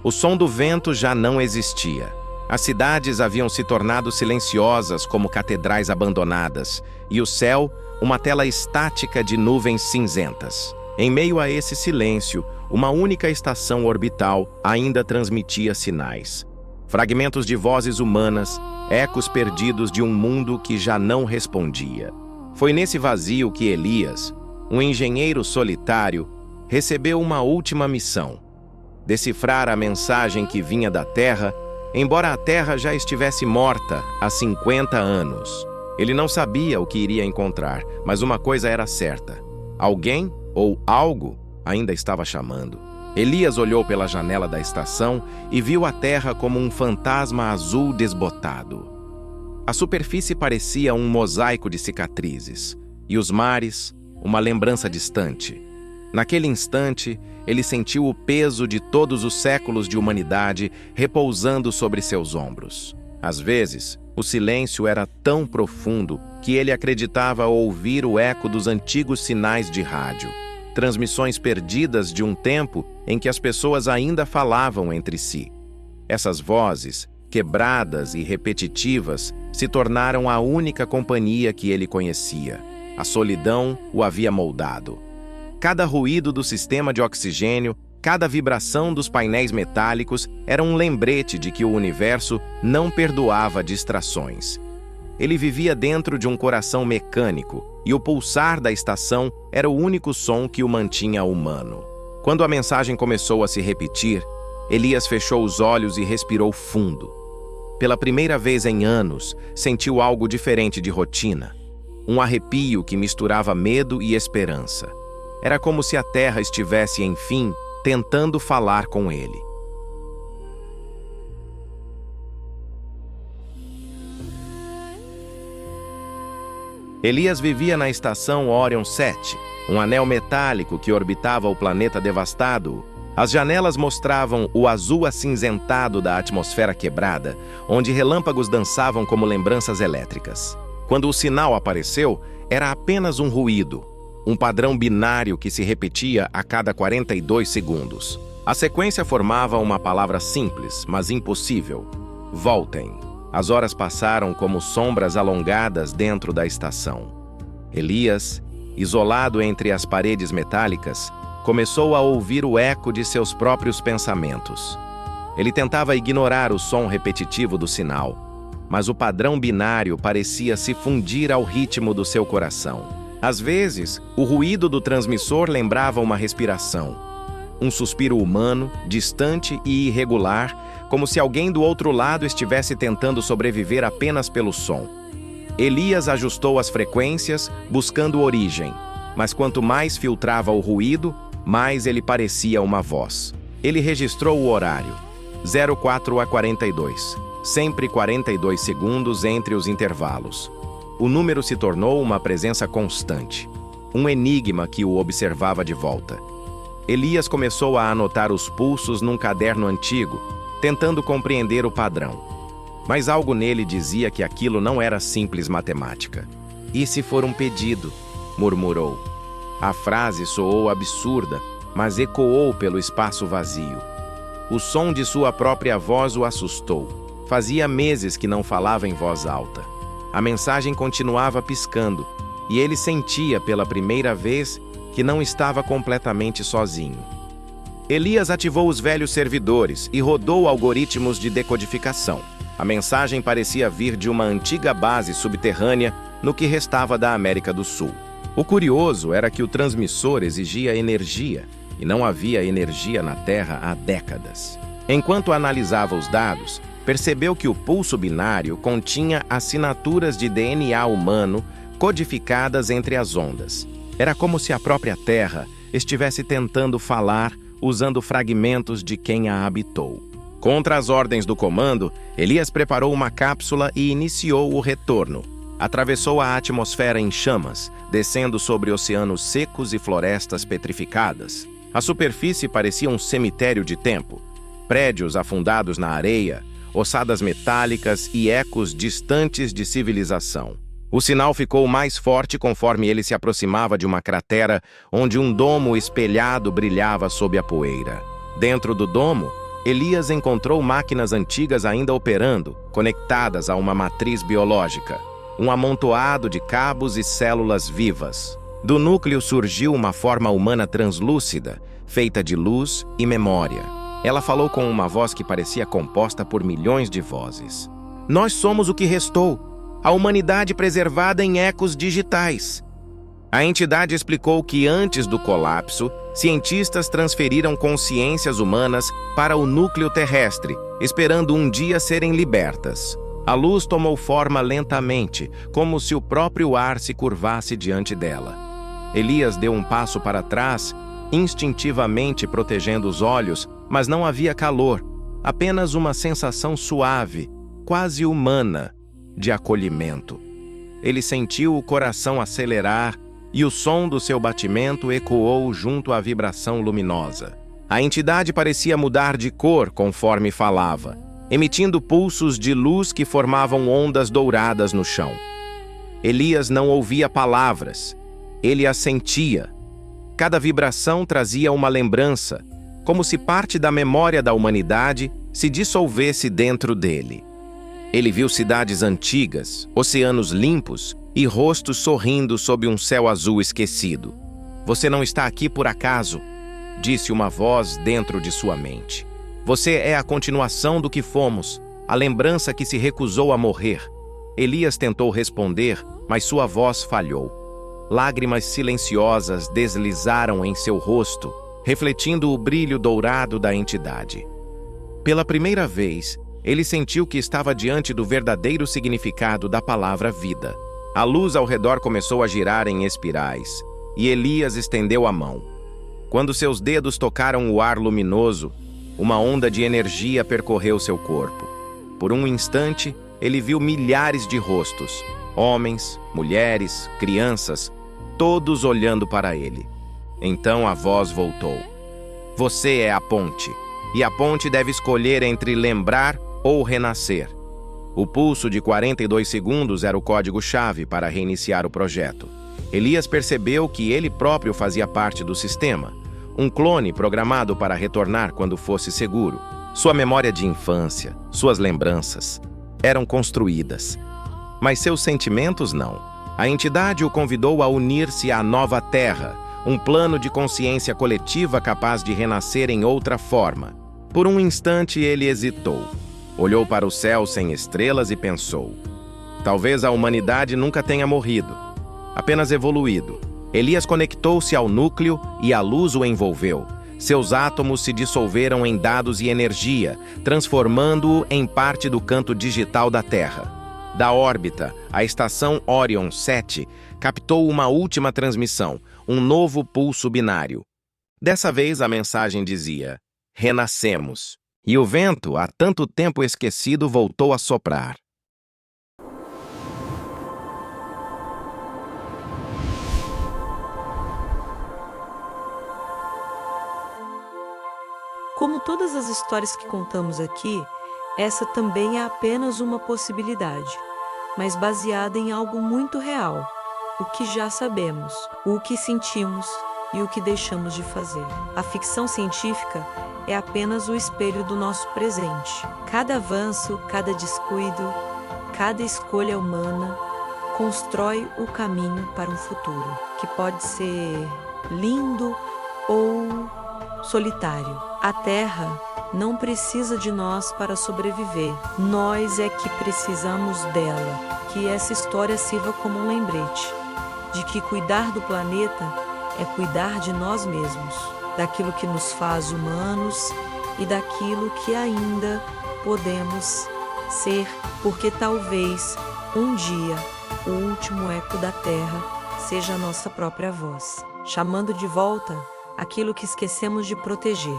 O som do vento já não existia. As cidades haviam se tornado silenciosas como catedrais abandonadas, e o céu, uma tela estática de nuvens cinzentas. Em meio a esse silêncio, uma única estação orbital ainda transmitia sinais. Fragmentos de vozes humanas, ecos perdidos de um mundo que já não respondia. Foi nesse vazio que Elias, um engenheiro solitário, recebeu uma última missão: decifrar a mensagem que vinha da Terra, embora a Terra já estivesse morta há 50 anos. Ele não sabia o que iria encontrar, mas uma coisa era certa: alguém ou algo ainda estava chamando. Elias olhou pela janela da estação e viu a Terra como um fantasma azul desbotado. A superfície parecia um mosaico de cicatrizes, e os mares, uma lembrança distante. Naquele instante, ele sentiu o peso de todos os séculos de humanidade repousando sobre seus ombros. Às vezes, o silêncio era tão profundo que ele acreditava ouvir o eco dos antigos sinais de rádio, transmissões perdidas de um tempo em que as pessoas ainda falavam entre si. Essas vozes, quebradas e repetitivas, se tornaram a única companhia que ele conhecia. A solidão o havia moldado. Cada ruído do sistema de oxigênio, cada vibração dos painéis metálicos era um lembrete de que o universo não perdoava distrações. Ele vivia dentro de um coração mecânico, e o pulsar da estação era o único som que o mantinha humano. Quando a mensagem começou a se repetir, Elias fechou os olhos e respirou fundo. Pela primeira vez em anos, sentiu algo diferente de rotina. Um arrepio que misturava medo e esperança. Era como se a Terra estivesse, enfim, tentando falar com ele. Elias vivia na estação Orion 7, um anel metálico que orbitava o planeta devastado. As janelas mostravam o azul acinzentado da atmosfera quebrada, onde relâmpagos dançavam como lembranças elétricas. Quando o sinal apareceu, era apenas um ruído, um padrão binário que se repetia a cada 42 segundos. A sequência formava uma palavra simples, mas impossível: voltem. As horas passaram como sombras alongadas dentro da estação. Elias, isolado entre as paredes metálicas, começou a ouvir o eco de seus próprios pensamentos. Ele tentava ignorar o som repetitivo do sinal, mas o padrão binário parecia se fundir ao ritmo do seu coração. Às vezes, o ruído do transmissor lembrava uma respiração, um suspiro humano, distante e irregular, como se alguém do outro lado estivesse tentando sobreviver apenas pelo som. Elias ajustou as frequências, buscando origem, mas quanto mais filtrava o ruído, mais ele parecia uma voz. Ele registrou o horário: 04 a 42, sempre 42 segundos entre os intervalos. O número se tornou uma presença constante, um enigma que o observava de volta. Elias começou a anotar os pulsos num caderno antigo, tentando compreender o padrão. Mas algo nele dizia que aquilo não era simples matemática. "E se for um pedido?", murmurou. A frase soou absurda, mas ecoou pelo espaço vazio. O som de sua própria voz o assustou. Fazia meses que não falava em voz alta. A mensagem continuava piscando, e ele sentia pela primeira vez que não estava completamente sozinho. Elias ativou os velhos servidores e rodou algoritmos de decodificação. A mensagem parecia vir de uma antiga base subterrânea no que restava da América do Sul. O curioso era que o transmissor exigia energia, e não havia energia na Terra há décadas. Enquanto analisava os dados, percebeu que o pulso binário continha assinaturas de DNA humano codificadas entre as ondas. Era como se a própria Terra estivesse tentando falar usando fragmentos de quem a habitou. Contra as ordens do comando, Elias preparou uma cápsula e iniciou o retorno. Atravessou a atmosfera em chamas, descendo sobre oceanos secos e florestas petrificadas. A superfície parecia um cemitério de tempo. Prédios afundados na areia, ossadas metálicas e ecos distantes de civilização. O sinal ficou mais forte conforme ele se aproximava de uma cratera onde um domo espelhado brilhava sob a poeira. Dentro do domo, Elias encontrou máquinas antigas ainda operando, conectadas a uma matriz biológica, um amontoado de cabos e células vivas. Do núcleo surgiu uma forma humana translúcida, feita de luz e memória. Ela falou com uma voz que parecia composta por milhões de vozes. Nós somos o que restou, a humanidade preservada em ecos digitais. A entidade explicou que antes do colapso, cientistas transferiram consciências humanas para o núcleo terrestre, esperando um dia serem libertas. A luz tomou forma lentamente, como se o próprio ar se curvasse diante dela. Elias deu um passo para trás, instintivamente protegendo os olhos, mas não havia calor, apenas uma sensação suave, quase humana, de acolhimento. Ele sentiu o coração acelerar e o som do seu batimento ecoou junto à vibração luminosa. A entidade parecia mudar de cor conforme falava, emitindo pulsos de luz que formavam ondas douradas no chão. Elias não ouvia palavras, ele as sentia. Cada vibração trazia uma lembrança, como se parte da memória da humanidade se dissolvesse dentro dele. Ele viu cidades antigas, oceanos limpos e rostos sorrindo sob um céu azul esquecido. Você não está aqui por acaso, disse uma voz dentro de sua mente. Você é a continuação do que fomos, a lembrança que se recusou a morrer. Elias tentou responder, mas sua voz falhou. Lágrimas silenciosas deslizaram em seu rosto, refletindo o brilho dourado da entidade. Pela primeira vez, ele sentiu que estava diante do verdadeiro significado da palavra vida. A luz ao redor começou a girar em espirais, e Elias estendeu a mão. Quando seus dedos tocaram o ar luminoso, uma onda de energia percorreu seu corpo. Por um instante, ele viu milhares de rostos, homens, mulheres, crianças, todos olhando para ele. Então a voz voltou. Você é a ponte, e a ponte deve escolher entre lembrar ou renascer. O pulso de 42 segundos era o código-chave para reiniciar o projeto. Elias percebeu que ele próprio fazia parte do sistema, um clone programado para retornar quando fosse seguro. Sua memória de infância, suas lembranças, eram construídas. Mas seus sentimentos não. A entidade o convidou a unir-se à nova Terra, um plano de consciência coletiva capaz de renascer em outra forma. Por um instante ele hesitou. Olhou para o céu sem estrelas e pensou. Talvez a humanidade nunca tenha morrido, apenas evoluído. Elias conectou-se ao núcleo e a luz o envolveu. Seus átomos se dissolveram em dados e energia, transformando-o em parte do canto digital da Terra. Da órbita, a estação Orion 7 captou uma última transmissão, um novo pulso binário. Dessa vez a mensagem dizia: renascemos. E o vento, há tanto tempo esquecido, voltou a soprar. Como todas as histórias que contamos aqui, essa também é apenas uma possibilidade, mas baseada em algo muito real, o que já sabemos, o que sentimos e o que deixamos de fazer. A ficção científica é apenas o espelho do nosso presente. Cada avanço, cada descuido, cada escolha humana constrói o caminho para um futuro, que pode ser lindo ou solitário. A Terra não precisa de nós para sobreviver. Nós é que precisamos dela. Que essa história sirva como um lembrete de que cuidar do planeta é cuidar de nós mesmos, daquilo que nos faz humanos e daquilo que ainda podemos ser, porque talvez um dia o último eco da Terra seja a nossa própria voz, chamando de volta aquilo que esquecemos de proteger.